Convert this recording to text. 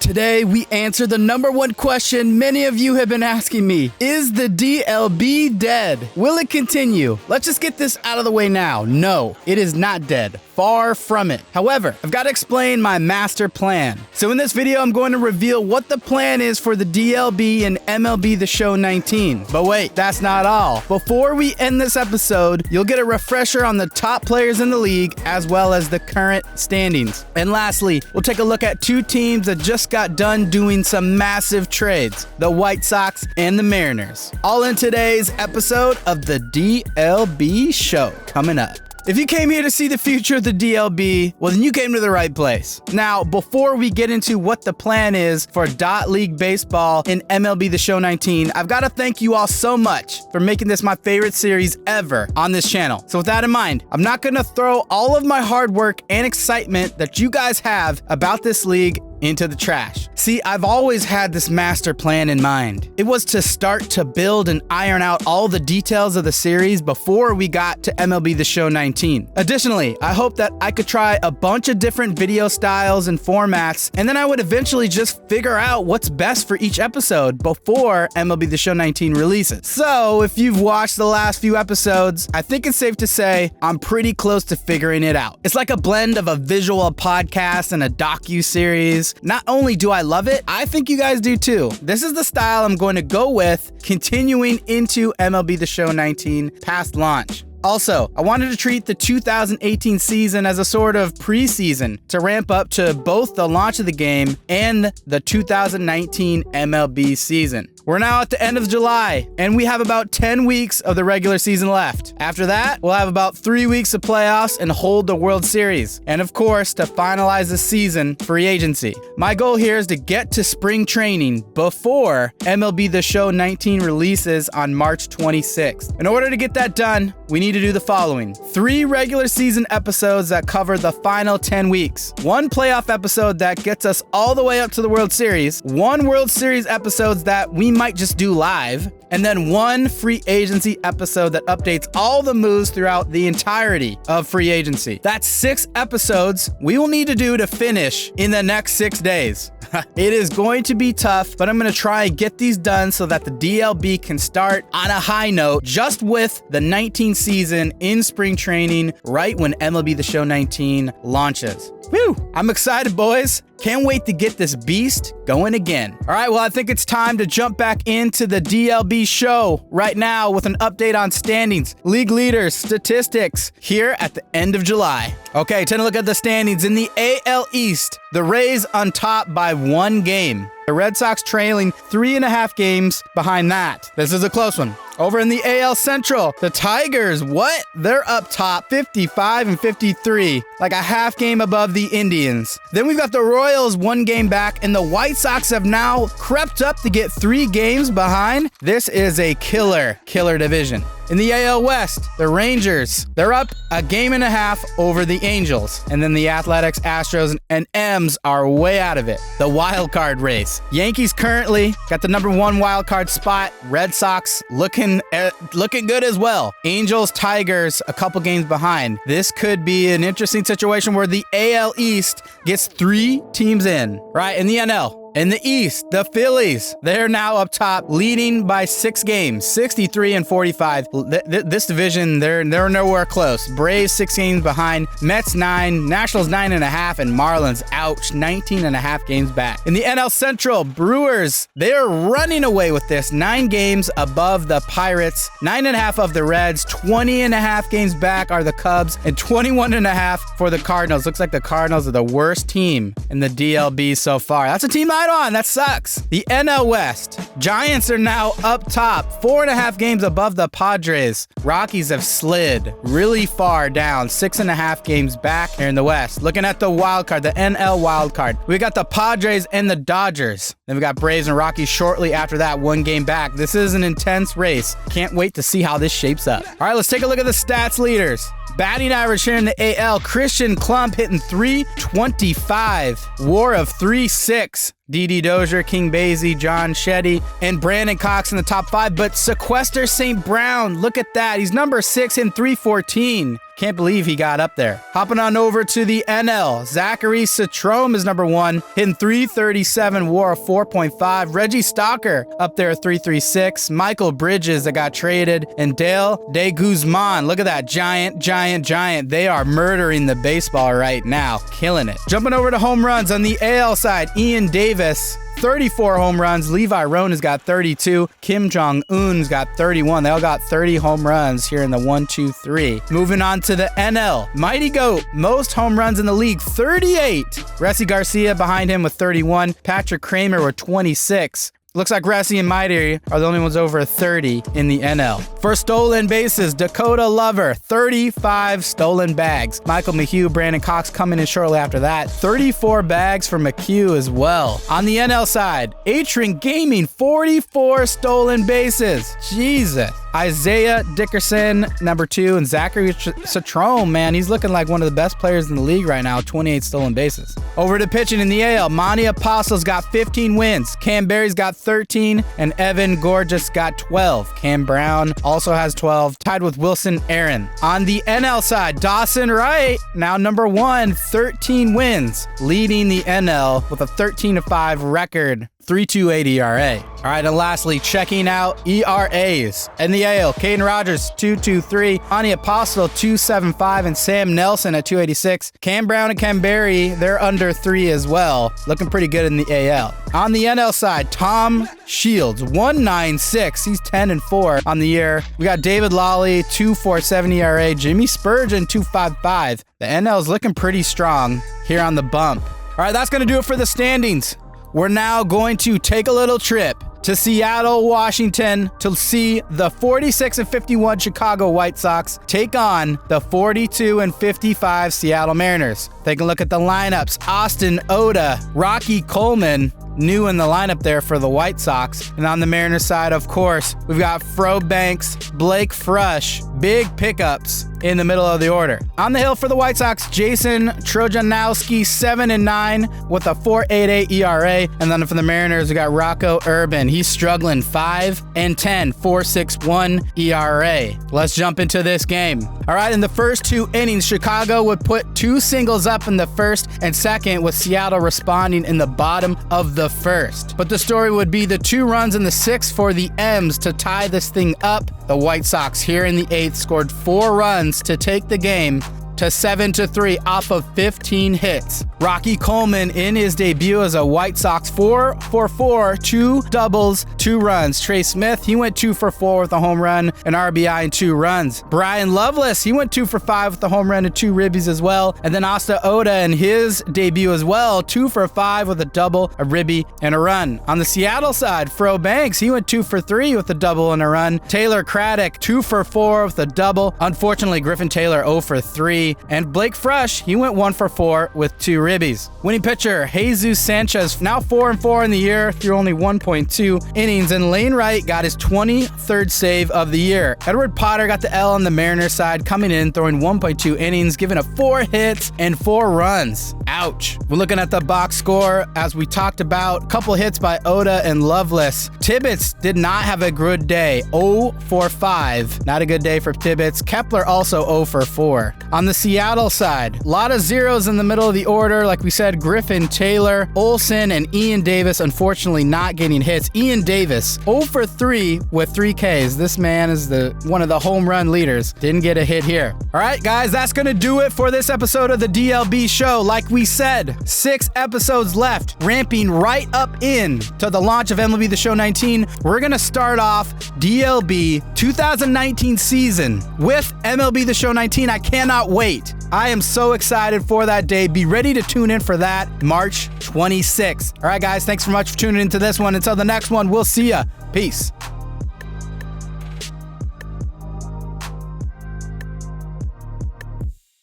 Today, we answer the #1 question many of you have been asking me. Is the DLB dead? Will it continue? Let's just get this out of the way now. No, it is not dead. Far from it. However, I've got to explain my master plan. So in this video, I'm going to reveal what the plan is for the DLB and MLB The Show 19. But wait, that's not all. Before we end this episode, you'll get a refresher on the top players in the league, as well as the current standings. And lastly, we'll take a look at two teams that just got done doing some massive trades, the White Sox and the Mariners. All in today's episode of the DLB Show, coming up. If you came here to see the future of the DLB, well then you came to the right place. Now, before we get into what the plan is for League Baseball in MLB The Show 19, I've got to thank you all so much for making this my favorite series ever on this channel. So with that in mind, I'm not going to throw all of my hard work and excitement that you guys have about this league into the trash. See, I've always had this master plan in mind. It was to start to build and iron out all the details of the series before we got to MLB The Show 19. Additionally, I hope that I could try a bunch of different video styles and formats, and then I would eventually just figure out what's best for each episode before MLB The Show 19 releases. So if you've watched the last few episodes, I think it's safe to say I'm pretty close to figuring it out. It's like a blend of a visual podcast and a docu-series. Not only do I love it, I think you guys do too. This is the style I'm going to go with continuing into MLB The Show 19 past launch. Also, I wanted to treat the 2018 season as a sort of preseason to ramp up to both the launch of the game and the 2019 MLB season. We're now at the end of July, and we have about 10 weeks of the regular season left. After that, we'll have about 3 weeks of playoffs and hold the World Series. And of course, to finalize the season, free agency. My goal here is to get to spring training before MLB The Show 19 releases on March 26th. In order to get that done, we need to do the following: 3 regular season episodes that cover the final 10 weeks, 1 playoff episode that gets us all the way up to the World Series, 1 World Series episodes that we might just do live, and then 1 free agency episode that updates all the moves throughout the entirety of free agency. That's 6 episodes we will need to do to finish in the next 6 days. It is going to be tough, but I'm going to try and get these done so that the DLB can start on a high note just with the 19 season in spring training right when MLB The Show 19 launches. Woo! I'm excited, boys. Can't wait to get this beast going again. All right, well, I think it's time to jump back into the DLB show right now with an update on standings, league leaders, statistics here at the end of July. Okay, taking a look at the standings in the AL East. The Rays on top by 1 game. The Red Sox trailing 3.5 games behind that. This is a close one. Over in the AL Central, the Tigers, what? They're up top 55 and 53, like a half game above the Indians. Then we've got the Royals 1 game back, and the White Sox have now crept up to get 3 games behind. This is a killer division. In the AL West, the Rangers, they're up 1.5 games over the Angels. And then the Athletics, Astros, and M's are way out of it. The wild card race. Yankees currently got the #1 wild card spot. Red Sox looking good as well. Angels, Tigers, a couple games behind. This could be an interesting situation where the AL East gets 3 teams in, right? In the NL. In the East, the Phillies, they're now up top, leading by 6 games, 63 and 45. This division, they're nowhere close. Braves 6 games behind, Mets 9, Nationals 9.5, and Marlins, ouch, 19.5 games back. In the NL Central, Brewers, they're running away with this, 9 games above the Pirates, 9.5 of the Reds, 20.5 games back are the Cubs, and 21.5 for the Cardinals. Looks like the Cardinals are the worst team in the DLB so far. That's a team on. That sucks. The NL West. Giants are now up top, 4.5 games above the Padres. Rockies have slid really far down, 6.5 games back here in the West. Looking at the wild card, the NL wild card. We got the Padres and the Dodgers. Then we got Braves and Rockies shortly after that, 1 game back. This is an intense race. Can't wait to see how this shapes up. All right, let's take a look at the stats leaders. Batting average here in the AL, Christian Klump hitting .325. WAR of 3.6. Didi Dozier, King Basie, John Shetty, and Brandon Cox in the top 5. But Sequester St. Brown, look at that. He's number 6 in .314. Can't believe he got up there. Hopping on over to the NL. Zachary Citrome is number 1, hitting .337, WAR of 4.5. Reggie Stalker up there at .336. Michael Bridges that got traded. And Dale De Guzman. Look at that. Giant. They are murdering the baseball right now. Killing it. Jumping over to home runs on the AL side. Ian Davis, 34 home runs. Levi Rona's got 32. Kim Jong-un's got 31. They all got 30 home runs here in the 1, 2, 3. Moving on to the NL. Mighty Goat, most home runs in the league, 38. Ressy Garcia behind him with 31. Patrick Kramer with 26. Looks like Ressy and Mighty are the only ones over 30 in the NL. For stolen bases, Dakota Lover, 35 stolen bags. Michael McHugh, Brandon Cox coming in shortly after that. 34 bags for McHugh as well. On the NL side, Atrin Gaming, 44 stolen bases. Jesus. Isaiah Dickerson, number 2, and Zachary Citrome, man, he's looking like one of the best players in the league right now, 28 stolen bases. Over to pitching in the AL, Monty Apostle's got 15 wins, Cam Berry's got 13, and Evan Gorgeous got 12. Cam Brown also has 12, tied with Wilson Aaron. On the NL side, Dawson Wright, now number 1, 13 wins, leading the NL with a 13-5 record. 3.28 ERA. All right, and lastly, checking out ERAs. In the AL, Caden Rogers, 2.23. Monty Apostle, 2.75. And Sam Nelson at 2.86. Cam Brown and Cam Berry, they're under 3 as well. Looking pretty good in the AL. On the NL side, Tom Shields, 1.96. He's 10-4 on the year. We got David Lawley, 2.47 ERA. Jimmy Spurgeon, 2.55. The NL's looking pretty strong here on the bump. All right, that's going to do it for the standings. We're now going to take a little trip to Seattle, Washington to see the 46-51 Chicago White Sox take on the 42-55 Seattle Mariners. Take a look at the lineups. Austin Oda, Rocky Coleman, new in the lineup there for the White Sox. And on the Mariners side, of course, we've got Fro Banks, Blake Frush, big pickups in the middle of the order. On the hill for the White Sox, Jason Trojanowski, 7-9 with a 4.88 ERA. And then for the Mariners, we got Rocco Urban. He's struggling, 5-10, 4.61 ERA. Let's jump into this game. All right, in the first 2 innings, Chicago would put 2 singles up in the first and second, with Seattle responding in the bottom of the first. But the story would be the 2 runs in the 6th for the M's to tie this thing up. The White Sox here in the 8th scored 4 runs to take the game to 7-3 off of 15 hits. Rocky Coleman in his debut as a White Sox, 4 for 4, 2 doubles, 2 runs. Trey Smith, he went 2 for 4 with a home run, an RBI, and 2 runs. Brian Loveless, he went 2 for 5 with a home run and 2 ribbies as well. And then Asta Oda in his debut as well, 2 for 5 with a double, a ribby, and a run. On the Seattle side, Fro Banks, he went 2 for 3 with a double and a run. Taylor Craddock, 2 for 4 with a double. Unfortunately, Griffin Taylor 0 for 3. And Blake Frush, he went 1 for 4 with 2 ribbies. Winning pitcher, Jesus Sanchez, now 4-4 in the year through only 1.2 innings. And Lane Wright got his 23rd save of the year. Edward Potter got the L on the Mariners side, coming in, throwing 1.2 innings, giving up 4 hits and 4 runs. Ouch. We're looking at the box score, as we talked about, a couple hits by Oda and Loveless. Tibbetts did not have a good day, 0 for 5. Not a good day for Tibbetts. Kepler also 0 for 4. On the Seattle side, a lot of zeros in the middle of the order. Like we said, Griffin Taylor, Olsen, and Ian Davis, unfortunately not getting hits. Ian Davis, 0 for 3 with 3 Ks. This man is one of the home run leaders. Didn't get a hit here. All right, guys, that's going to do it for this episode of the DLB show. Like we said, 6 episodes left, ramping right up in to the launch of MLB The Show 19. We're going to start off DLB 2019 season with MLB The Show 19. I cannot wait. I am so excited for that day. Be ready to tune in for that March 26th. All right, guys, thanks so much for tuning into this one. Until the next one, we'll see ya. Peace.